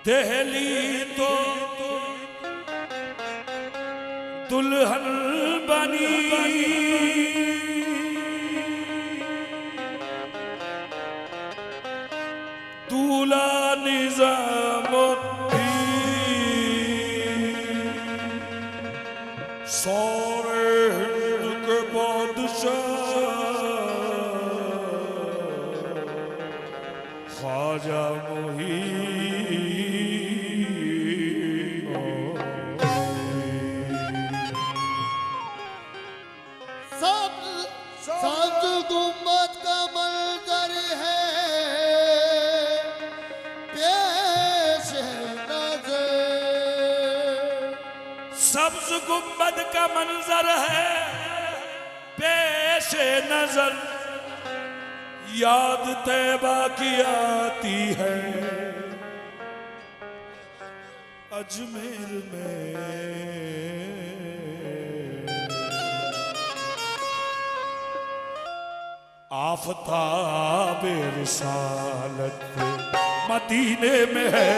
दहली तो दुल्हन बनी, दूल्हा निजामुद्दीन, सारे हिंद के बादशाह ख्वाजा मुहीन। सब्ज गुंबद का मंजर है पेश नजर, याद तैबा की आती है अजमेर में। आफताब रिसालत मदीने में है,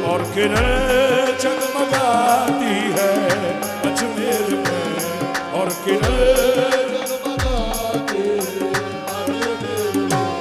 और किरण जगमगाती है अजमेर में, और किरण जगमगाती है अजमेर में।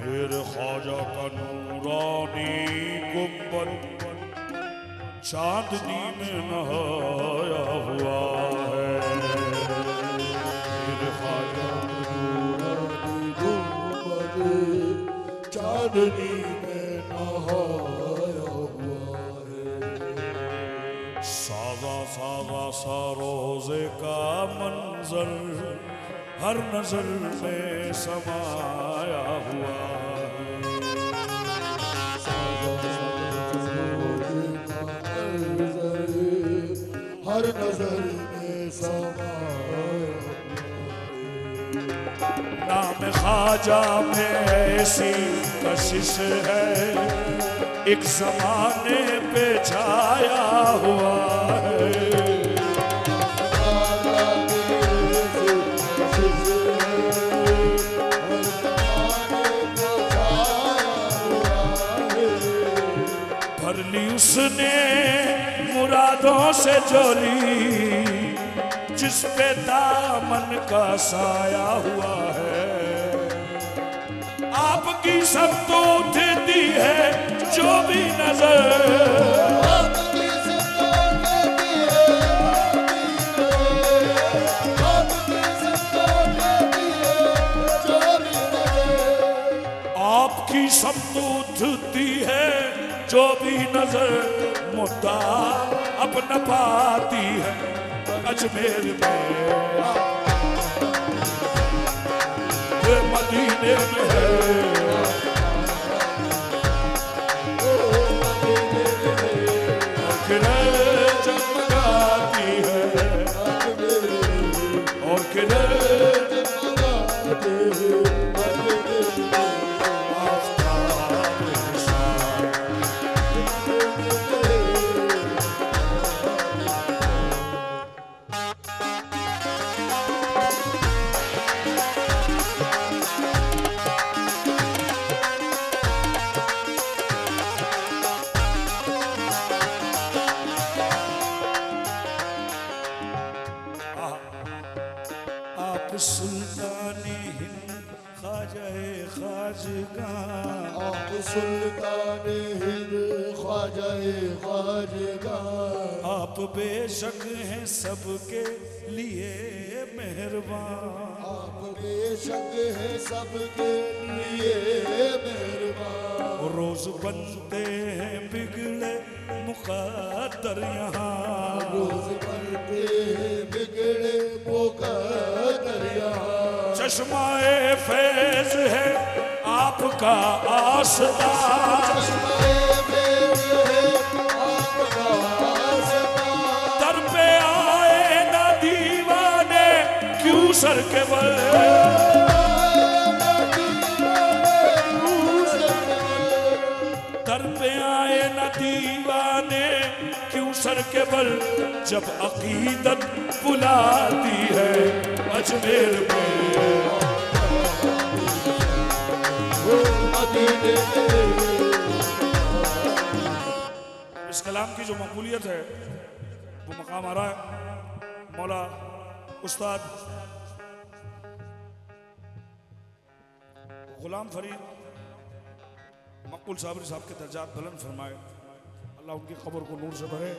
मेरे ख्वाजा का नूरानी गुंबद चांदनी में नहाया हुआ है। मेरे ख्वाजा का नूरानी गुंबद चांदनी में नहाया हुआ है। सादा सादा सा रोजे का मंजर हर नजर में समाया हुआ है। हर नजर में समाया हुआ है। नाम ख्वाजा में ऐसी कशिश है एक जमाने पे छाया हुआ है। उसने मुरादों से जोली जिस पे दामन का साया हुआ है। आपकी सब तो उठती है जो भी नजर, आपकी सब तो उठती है जो भी नजर, मुद्दा अपना पाती है अजमेर में, मदीने में है। जगमगाती है और किरण जगमगाती है। ख्वाजाए ख्वाजगा। आप बेशक हैं सबके लिए मेहरबान। आप बेशक है सबके लिए मेहरबान। रोज बनते हैं बिगड़े मुक़द्दर यहाँ। रोज बनते हैं बिगड़े मुक़द्दर यहाँ। चश्माए फैज है आपका आस्था। चश्मे फैज़ है आपका आस्था। दर पे आए ना दीवाने क्यों सर के बल। दर पे आए ना दीवाने क्यों सर के बल। जब अकीदत बुलाती है अजमेर में। इस कलाम की जो मकबूलियत है वो मकाम आ रहा है मौला उस्ताद गुलाम फरीद मकबूल साबरी साहब के दर्जात बुलंद फरमाए। अल्लाह उनकी कब्र को नूर से भरे।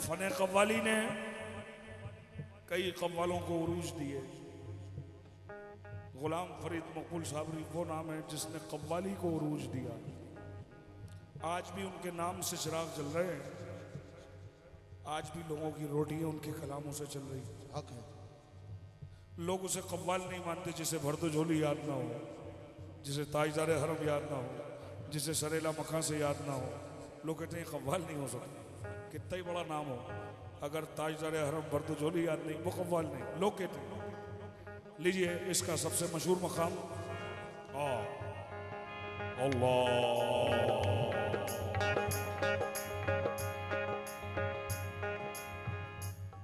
फने कव्वाली ने कई कव्वालों को उरूज दिए। गुलाम फरीद मकबूल साबरी वो नाम है जिसने कव्वाली को उरूज दिया। आज भी उनके नाम से चिराग जल रहे हैं। आज भी लोगों की रोटियां उनके कलामों से चल रही। हक है। लोग उसे कव्वाल नहीं मानते जिसे भरदो झोली याद ना हो, जिसे ताजदार हरम याद ना हो, जिसे सरेला मखा से याद ना हो। लोग कहते हैं कव्वाल नहीं हो सकता। कितना ही बड़ा नाम हो, अगर ताजदार हरम भरदो झोली याद नहीं वो कव्वाल नहीं। लोग कहते हैं। लीजिए इसका सबसे मशहूर मकाम अल्लाह।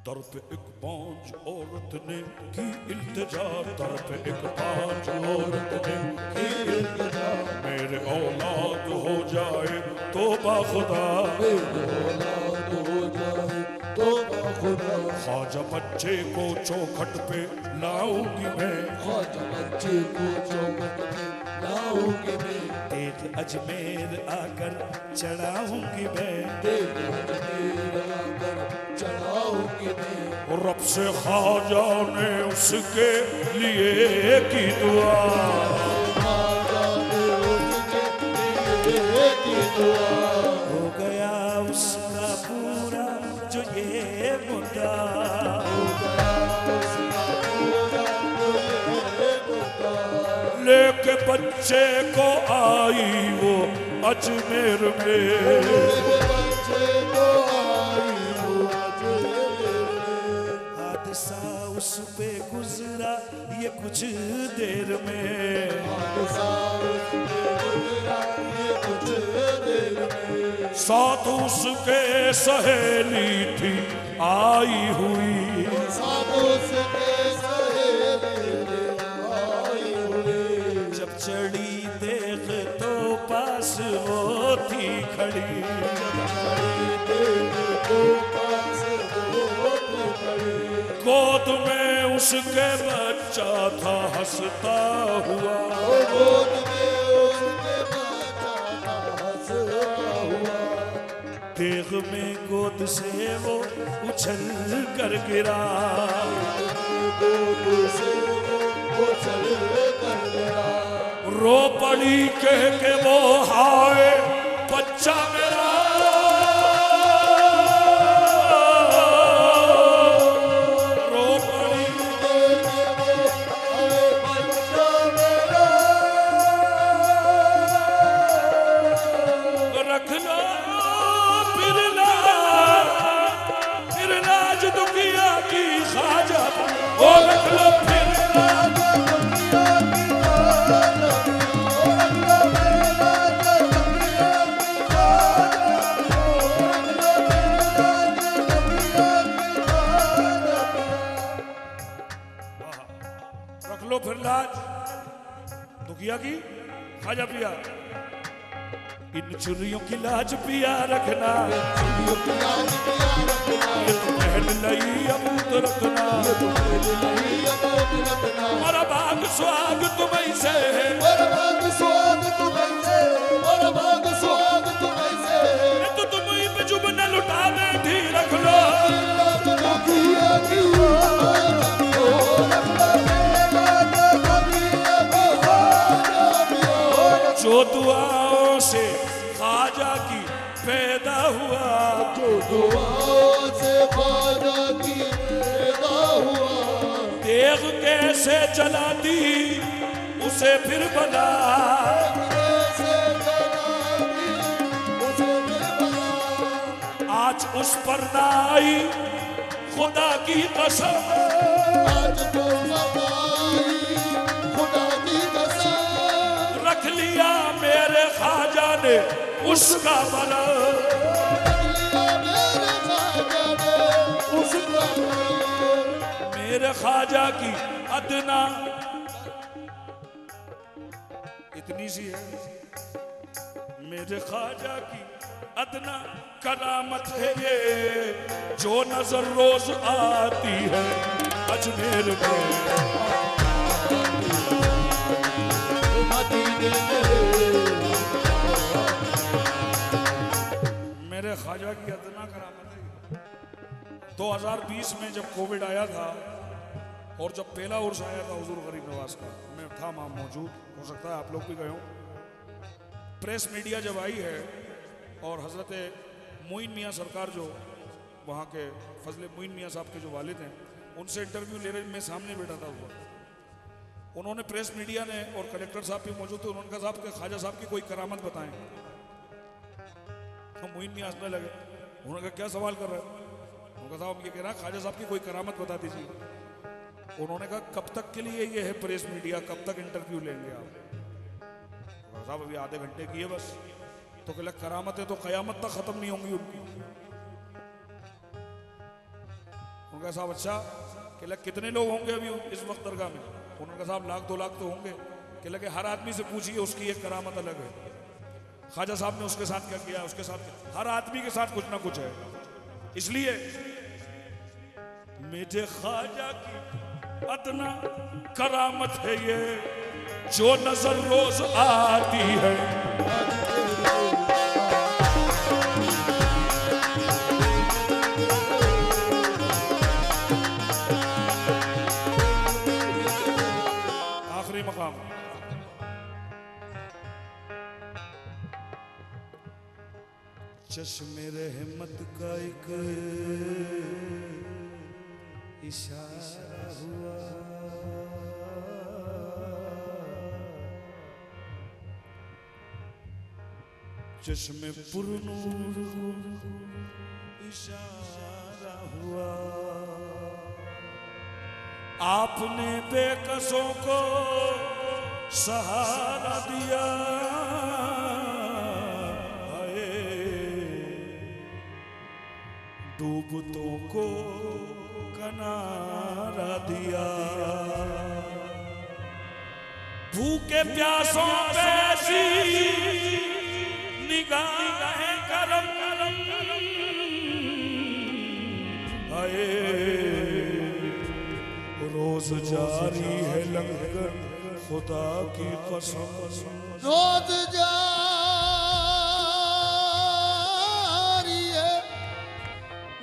दर पे एक पांच औरत ने की इल्तिजा। दर पे एक पांच औरत ने की इल्तिजा। मेरे औलाद हो जाए तो बाखुदा। मेरे औलाद हो जाए तो बाखुदा। ख्वाजा बच्चे को चौखट पे लाऊंगी मैं। ख्वाजा बच्चे को चौखट पे लाऊंगी मैं। तेज अजमेर आकर चढ़ाऊंगी मैं। तेज अजमेर आकर चढ़ाऊंगी मैं। रब से ख्वाजा ने उसके लिए की दुआ। ख्वाजा ने उसके लिए की दुआ। हो गया उसका पूरा जो ये मुद्दा। हो गया उसका पूरा जो ये मुद्दा। लेके बच्चे को आई वो अजमेर में। बच्चे को आई वो अजमेर में। हादसा उस पे गुजरा ये कुछ देर में। हादसा उसके गुजरा ये कुछ देर में। साथ उसके सहेली थी आई हुई। साथ उसके सहेली आई हुई। जब चढ़ी देख तो पास वो थी खड़ी। गोद में उसके बच्चा था हंसता हुआ। गोद में उसके बच्चा था हंसता हुआ। देख में गोद से वो उछल कर गिरा। गोद से वो उछल कर गिरा। रो पड़ी कह के वो हाय बच्चा मेरा। रो पड़ी कह के वो हाय बच्चा मेरा। रख लो फिर लाज दुनिया की ख्वाजा। वो रख लो फिर लाज फिर लाज दुखिया की खाजा पिया। इन चुरियों की लाज पिया रखना। ये तो पहन लई अबूत रखना। हमारा भाग स्वाग तुम्हें से है। जो दुआओं से ख्वाजा की पैदा हुआ, जो दुआओं से ख्वाजा की पैदा हुआ, देख कैसे जला दी उसे फिर बला, कैसे जला दी उसे फिर बला। आज उस पर ना आई खुदा की कसम, आज तो लगाई खुदा की कसम, रख लिया मेरे ख्वाजा ने उसका बला, मेरे ख्वाजा ने उसका बला। मेरे ख्वाजा की अदना इतनी सी है, मेरे ख्वाजा की अदना करामत है ये, जो नजर रोज आती है अजमेर में, मदीने में। मेरे ख्वाजा की अदना करामत है। 2020 में जब कोविड आया था और जब पहला उर्स आया था हुजूर गरीब नवाज का, मैं था वहाँ मौजूद, हो सकता है आप लोग भी गए हो। प्रेस मीडिया जब आई है और हजरत मोइन मियाँ सरकार जो वहाँ के फजले मोइन मियाँ साहब के जो वालिद हैं, उनसे इंटरव्यू ले रहे, मैं सामने बैठा था हुआ, उन्होंने प्रेस मीडिया ने और कलेक्टर साहब भी मौजूद थे, उन्होंने कहा साहब के ख्वाजा साहब की कोई करामत बताएं। हम मोइन मियाँ हंसने लगे, उन्होंने कहा क्या सवाल कर रहे हैं, उन्होंने कहा साहब हम ये कह रहे हैं ख्वाजा साहब की कोई करामत बता दीजिए। उन्होंने कहा कब तक के लिए ये है प्रेस मीडिया, कब तक इंटरव्यू लेंगे आप? साहब अभी आधे घंटे की है बस। तो कहला करामतें तो कयामत तक खत्म नहीं होंगी उनकी। उनका साहब अच्छा, कहला कितने लोग होंगे अभी इस वक्त दरगाह में? उन्होंने कहा साहब 1 2 लाख तो होंगे। कहला कि हर आदमी से पूछिए, उसकी एक करामत अलग है। ख्वाजा साहब ने उसके साथ क्या किया, उसके साथ क्या? हर आदमी के साथ कुछ ना कुछ है। इसलिए मेरे ख्वाजा की अदना करामत है ये, जो नजर रोज आती है। आखिरी मकाम, चश्मे रहमत का एक इशारा हुआ, चश्मे पुरनूर इशारा हुआ, आपने बेकसों को सहारा दिया, डूबतों को किनारा दिया, भूखे प्यासों पे सी निगाहें करम आए, रोज जारी है लंगर खुदा की कसम, रोज जारी है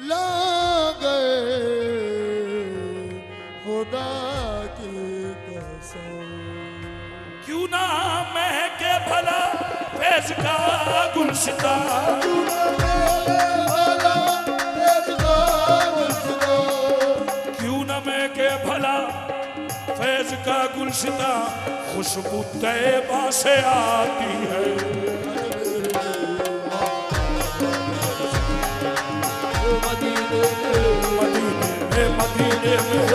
लंगर खुदा की कसम। क्यों ना महके भला फैज का गुलसिता, क्यों ना महके भला फैज का गुलसिता, खुशबू तैबा से आती है। मदीने में